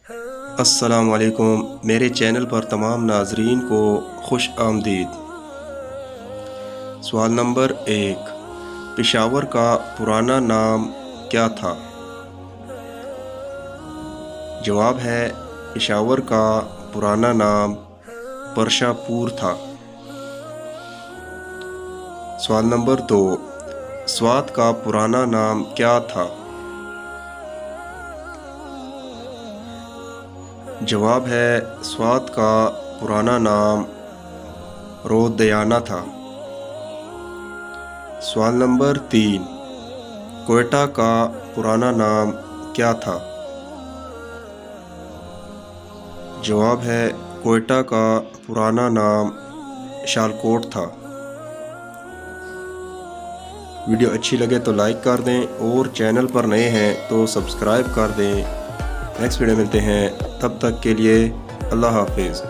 السلام علیکم، میرے چینل پر تمام ناظرین کو خوش آمدید۔ سوال نمبر 1، پشاور کا پرانا نام کیا تھا؟ جواب ہے پشاور کا پرانا نام پرشا پور تھا۔ سوال نمبر 2، سوات کا پرانا نام کیا تھا؟ جواب ہے سوات کا پرانا نام رودیانہ تھا۔ سوال نمبر 3، کوئٹہ کا پرانا نام کیا تھا؟ جواب ہے کوئٹہ کا پرانا نام شالکوٹ تھا۔ ویڈیو اچھی لگے تو لائک کر دیں اور چینل پر نئے ہیں تو سبسکرائب کر دیں۔ نیکسٹ ویڈیو ملتے ہیں، تب تک کے لیے اللہ حافظ۔